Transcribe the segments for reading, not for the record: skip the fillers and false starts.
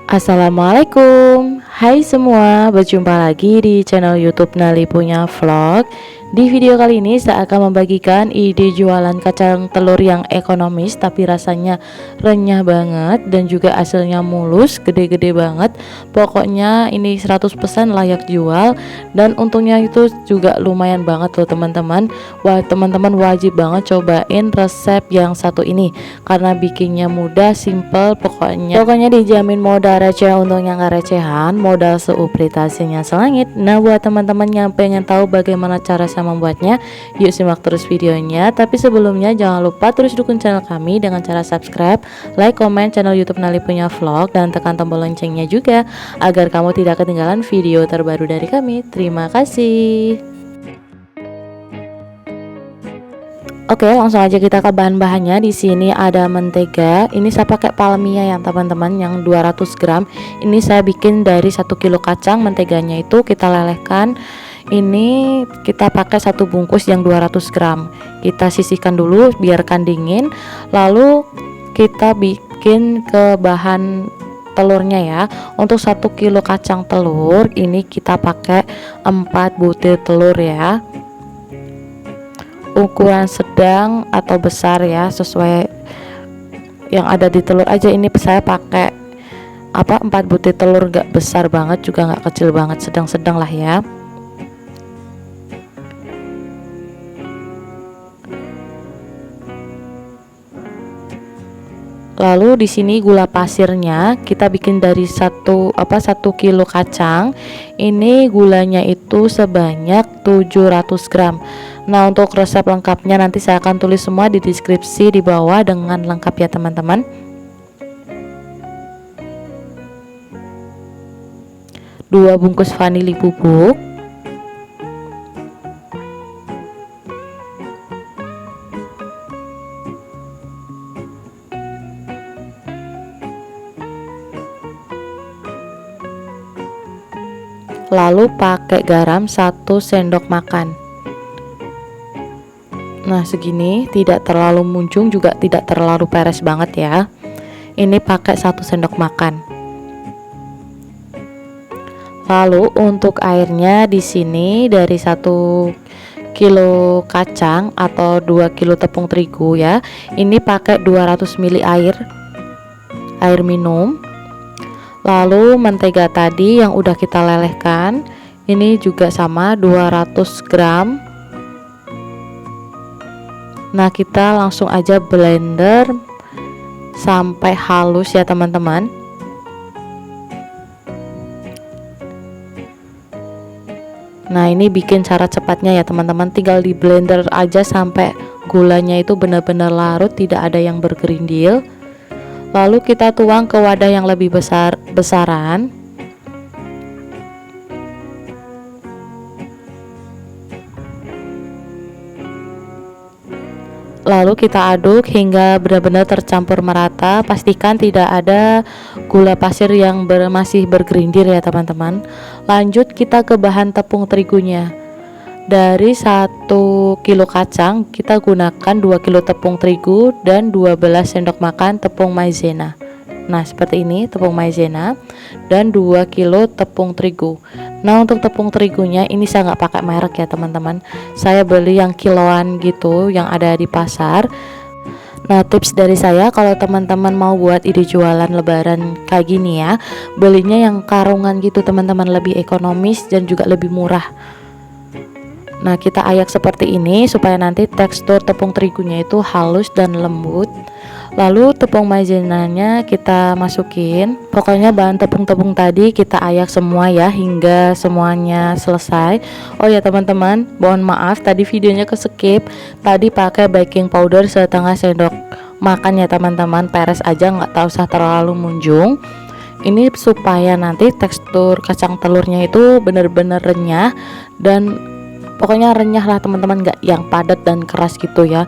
Assalamualaikum, hai semua, berjumpa lagi di channel YouTube Nali Punya Vlog. Di video kali ini saya akan membagikan ide jualan kacang telur yang ekonomis tapi rasanya renyah banget dan juga hasilnya mulus, gede-gede banget. Pokoknya ini 100% layak jual dan untungnya itu juga lumayan banget loh teman-teman. Wah, teman-teman wajib banget cobain resep yang satu ini karena bikinnya mudah, simple, pokoknya dijamin modal receh, untungnya nggak recehan, modal seuperitasinya selangit. Nah, buat teman-teman yang pengen tahu bagaimana cara saya membuatnya, yuk simak terus videonya. Tapi sebelumnya jangan lupa terus dukung channel kami dengan cara subscribe, like, komen channel YouTube Nali Punya Vlog, dan tekan tombol loncengnya juga agar kamu tidak ketinggalan video terbaru dari kami. Terima kasih. Oke, langsung aja kita ke bahan-bahannya. Di sini ada mentega. Ini saya pakai Palmia ya teman-teman, yang 200 gram. Ini saya bikin dari 1 kilo kacang. Menteganya itu kita lelehkan. Ini kita pakai 1 bungkus yang 200 gram. Kita sisihkan dulu, biarkan dingin. Lalu kita bikin ke bahan telurnya ya. Untuk 1 kilo kacang telur ini kita pakai 4 butir telur ya, ukuran sedang atau besar ya, sesuai yang ada di telur aja. Ini saya pakai 4 butir telur, gak besar banget juga gak kecil banget, sedang-sedang lah ya. Lalu di sini gula pasirnya kita bikin dari 1 kilo kacang. Ini gulanya itu sebanyak 700 gram. Nah, untuk resep lengkapnya nanti saya akan tulis semua di deskripsi di bawah dengan lengkap ya teman-teman. Dua bungkus vanili bubuk, lalu pakai garam 1 sendok makan. Nah, segini, tidak terlalu muncung juga tidak terlalu peres banget ya. Ini pakai 1 sendok makan. Lalu untuk airnya di sini dari 1 kilo kacang atau 2 kilo tepung terigu ya. Ini pakai 200 ml air minum. Lalu mentega tadi yang udah kita lelehkan, ini juga sama 200 gram. Nah, kita langsung aja blender sampai halus ya teman-teman. Nah, ini bikin cara cepatnya ya teman-teman, tinggal di blender aja sampai gulanya itu benar-benar larut, tidak ada yang bergerindil. Lalu kita tuang ke wadah yang lebih besaran. Lalu kita aduk hingga benar-benar tercampur merata. Pastikan tidak ada gula pasir yang masih bergerindir ya teman-teman. Lanjut kita ke bahan tepung terigunya. Dari 1 kilo kacang kita gunakan 2 kilo tepung terigu dan 12 sendok makan tepung maizena. Nah, seperti ini tepung maizena dan 2 kilo tepung terigu. Nah, untuk tepung terigunya ini saya nggak pakai merek ya teman-teman, saya beli yang kiloan gitu yang ada di pasar. Nah, tips dari saya kalau teman-teman mau buat ide jualan lebaran kayak gini ya, belinya yang karungan gitu teman-teman, lebih ekonomis dan juga lebih murah. Nah, kita ayak seperti ini supaya nanti tekstur tepung terigunya itu halus dan lembut. Lalu tepung maizenanya kita masukin. Pokoknya bahan tepung-tepung tadi kita ayak semua ya hingga semuanya selesai. Oh ya teman-teman, mohon maaf tadi videonya ke skip. Tadi pakai baking powder setengah sendok makan ya teman-teman, peres aja, nggak tahu usah terlalu munjung. Ini supaya nanti tekstur kacang telurnya itu benar-benar renyah dan pokoknya renyah lah teman-teman, nggak yang padat dan keras gitu ya.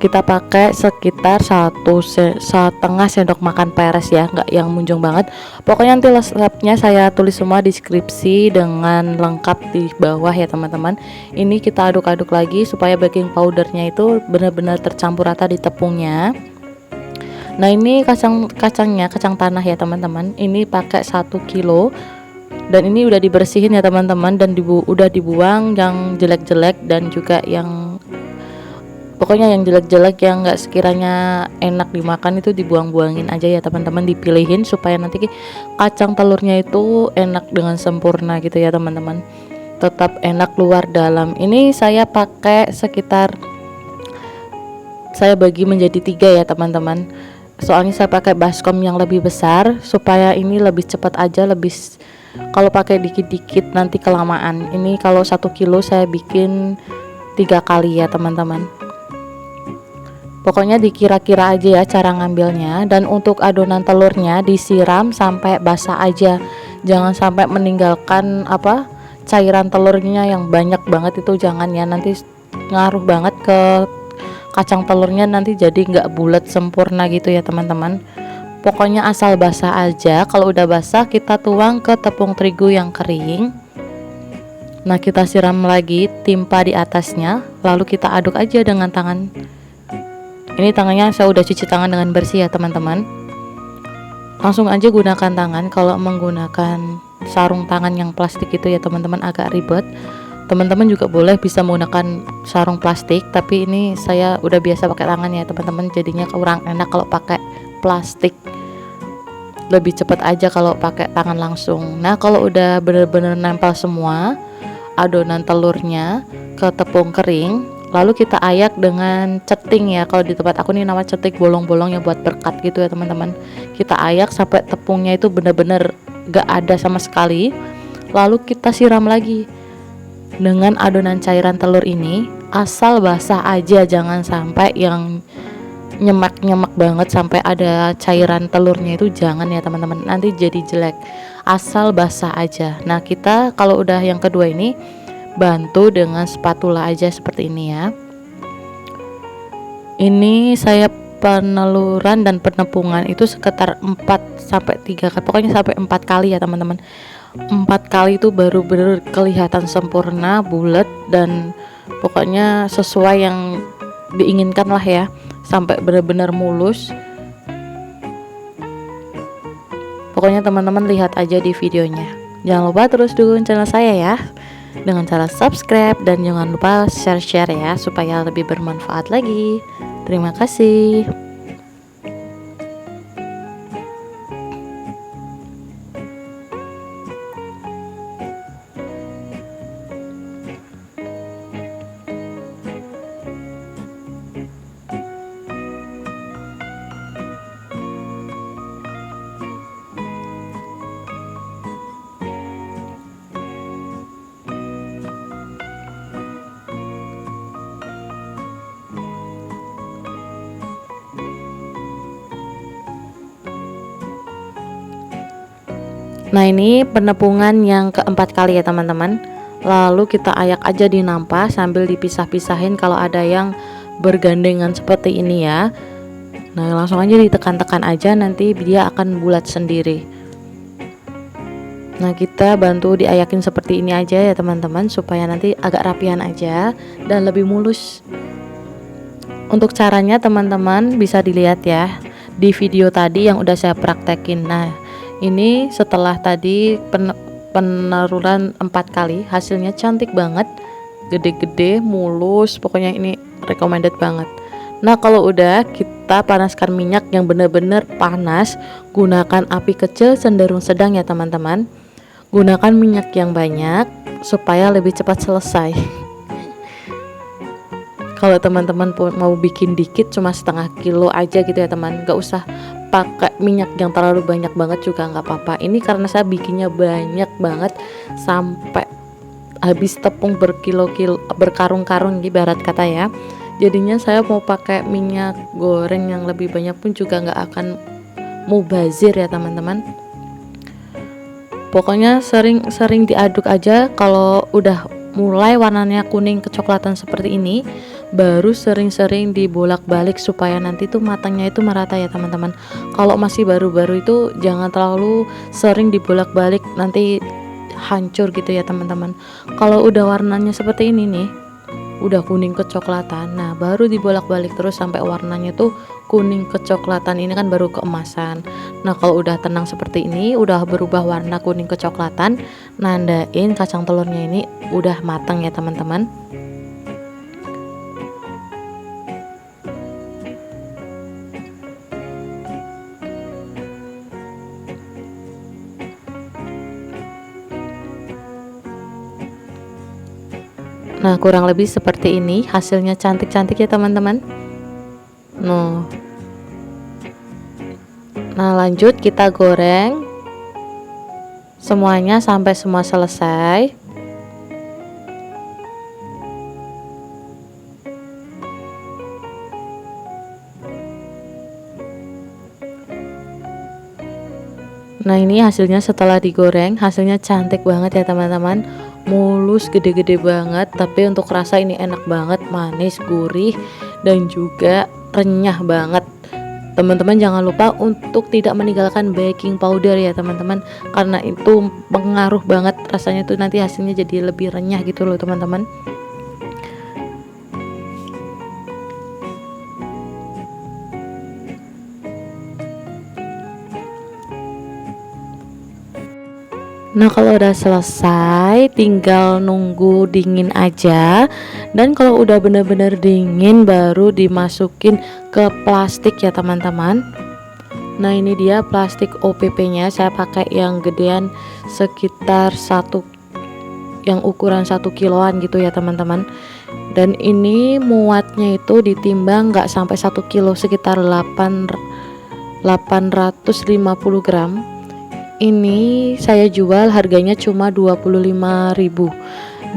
Kita pakai sekitar 1,5 sendok makan peres ya, nggak yang munjung banget. Pokoknya nanti resepnya saya tulis semua di deskripsi dengan lengkap di bawah ya teman-teman. Ini kita aduk-aduk lagi supaya baking powdernya itu benar-benar tercampur rata di tepungnya. Nah ini kacangnya kacang tanah ya teman-teman, ini pakai 1 kilo, dan ini udah dibersihin ya teman-teman, dan udah dibuang yang jelek-jelek dan juga yang pokoknya yang jelek-jelek yang nggak sekiranya enak dimakan itu dibuang-buangin aja ya teman-teman, dipilihin supaya nanti kacang telurnya itu enak dengan sempurna gitu ya teman-teman, tetap enak luar dalam. Ini saya pakai sekitar, saya bagi menjadi 3 ya teman-teman, soalnya saya pakai baskom yang lebih besar supaya ini lebih cepat aja, kalau pakai dikit-dikit nanti kelamaan. Ini kalau 1 kilo saya bikin 3 kali ya teman-teman. Pokoknya dikira-kira aja ya cara ngambilnya. Dan untuk adonan telurnya disiram sampai basah aja, jangan sampai meninggalkan cairan telurnya yang banyak banget, itu jangan ya, nanti ngaruh banget ke kacang telurnya, nanti jadi nggak bulat sempurna gitu ya teman-teman. Pokoknya asal basah aja. Kalau udah basah kita tuang ke tepung terigu yang kering. Nah kita siram lagi, timpa di atasnya, lalu kita aduk aja dengan tangan. Ini tangannya saya udah cuci tangan dengan bersih ya teman-teman. Langsung aja gunakan tangan. Kalau menggunakan sarung tangan yang plastik itu ya teman-teman agak ribet. Teman-teman juga boleh bisa menggunakan sarung plastik, tapi ini saya udah biasa pakai tangan ya teman-teman, jadinya kurang enak kalau pakai plastik. Lebih cepat aja kalau pakai tangan langsung. Nah kalau udah bener-bener nempel semua adonan telurnya ke tepung kering, lalu kita ayak dengan ceting ya, kalau di tempat aku nih nama ceting bolong-bolong yang buat berkat gitu ya teman-teman. Kita ayak sampai tepungnya itu bener-bener gak ada sama sekali, lalu kita siram lagi dengan adonan cairan telur ini, asal basah aja, jangan sampai yang nyemak-nyemak banget sampai ada cairan telurnya, itu jangan ya teman-teman, nanti jadi jelek. Asal basah aja. Nah kita kalau udah yang kedua ini bantu dengan spatula aja seperti ini ya. Ini saya peneluran dan penepungan itu sekitar 4-3 kali, pokoknya sampai 4 kali ya teman-teman. 4 kali itu baru bener kelihatan sempurna, bulat, dan pokoknya sesuai yang diinginkan lah ya, sampai bener-bener mulus. Pokoknya teman-teman lihat aja di videonya. Jangan lupa terus dukung channel saya ya dengan cara subscribe, dan jangan lupa share-share ya supaya lebih bermanfaat lagi. Terima kasih. Nah ini penepungan yang keempat kali ya teman-teman. Lalu kita ayak aja di nampa sambil dipisah-pisahin kalau ada yang bergandengan seperti ini ya. Nah langsung aja ditekan-tekan aja, nanti dia akan bulat sendiri. Nah kita bantu diayakin seperti ini aja ya teman-teman, supaya nanti agak rapian aja dan lebih mulus. Untuk caranya teman-teman bisa dilihat ya di video tadi yang udah saya praktekin. Nah ini setelah tadi peneruran 4 kali, hasilnya cantik banget, gede-gede, mulus, pokoknya ini recommended banget. Nah kalau udah, kita panaskan minyak yang bener-bener panas. Gunakan api kecil cenderung sedang ya teman-teman. Gunakan minyak yang banyak supaya lebih cepat selesai. Kalau teman-teman mau bikin dikit, cuma setengah kilo aja gitu ya teman, gak usah pakai minyak yang terlalu banyak banget juga nggak apa-apa. Ini karena saya bikinnya banyak banget sampai habis tepung berkilo-kilo, berkarung-karung ibarat kata ya, jadinya saya mau pakai minyak goreng yang lebih banyak pun juga nggak akan mubazir ya teman-teman. Pokoknya sering-sering diaduk aja. Kalau udah mulai warnanya kuning kecoklatan seperti ini, baru sering-sering dibolak-balik supaya nanti tuh matangnya itu merata ya teman-teman. Kalau masih baru-baru itu jangan terlalu sering dibolak-balik, nanti hancur gitu ya teman-teman. Kalau udah warnanya seperti ini nih, udah kuning kecoklatan. Nah, baru dibolak-balik terus sampai warnanya tuh kuning kecoklatan. Ini kan baru keemasan. Nah, kalau udah tenang seperti ini, udah berubah warna kuning kecoklatan, nandain kacang telurnya ini udah matang ya teman-teman. Nah, kurang lebih seperti ini, hasilnya cantik-cantik ya teman-teman. Nah, lanjut kita goreng semuanya sampai semua selesai. Nah, ini hasilnya setelah digoreng, hasilnya cantik banget ya teman-teman, mulus, gede-gede banget. Tapi untuk rasa ini enak banget, manis, gurih, dan juga renyah banget. Teman-teman jangan lupa untuk tidak meninggalkan baking powder ya teman-teman, karena itu pengaruh banget rasanya tuh, nanti hasilnya jadi lebih renyah gitu loh teman-teman. Nah, kalau udah selesai tinggal nunggu dingin aja. Dan kalau udah bener-bener dingin baru dimasukin ke plastik ya teman-teman. Nah, ini dia plastik OPP nya, saya pakai yang gedean sekitar yang ukuran 1 kiloan gitu ya teman-teman. Dan ini muatnya itu ditimbang nggak sampai 1 kilo, sekitar 850 gram. Ini saya jual harganya cuma 25.000,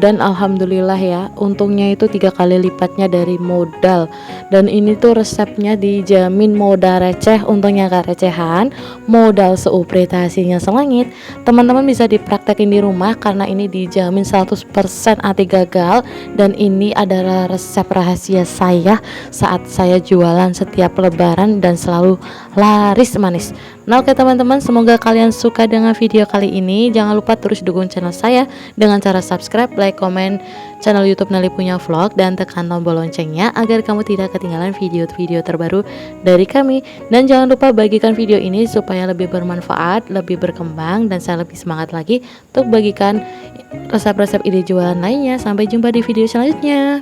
dan alhamdulillah ya, untungnya itu 3 kali lipatnya dari modal. Dan ini tuh resepnya dijamin modal receh, untungnya gak recehan, modal seupretasinya selangit. Teman-teman bisa dipraktekin di rumah karena ini dijamin 100% anti gagal. Dan ini adalah resep rahasia saya saat saya jualan setiap lebaran dan selalu laris manis. Nah, oke teman-teman, semoga kalian suka dengan video kali ini. Jangan lupa terus dukung channel saya dengan cara subscribe, like, komen channel YouTube Nelly Punya Vlog, dan tekan tombol loncengnya agar kamu tidak ketinggalan video-video terbaru dari kami. Dan jangan lupa bagikan video ini supaya lebih bermanfaat, lebih berkembang, dan saya lebih semangat lagi untuk bagikan resep-resep ide jualan lainnya. Sampai jumpa di video selanjutnya.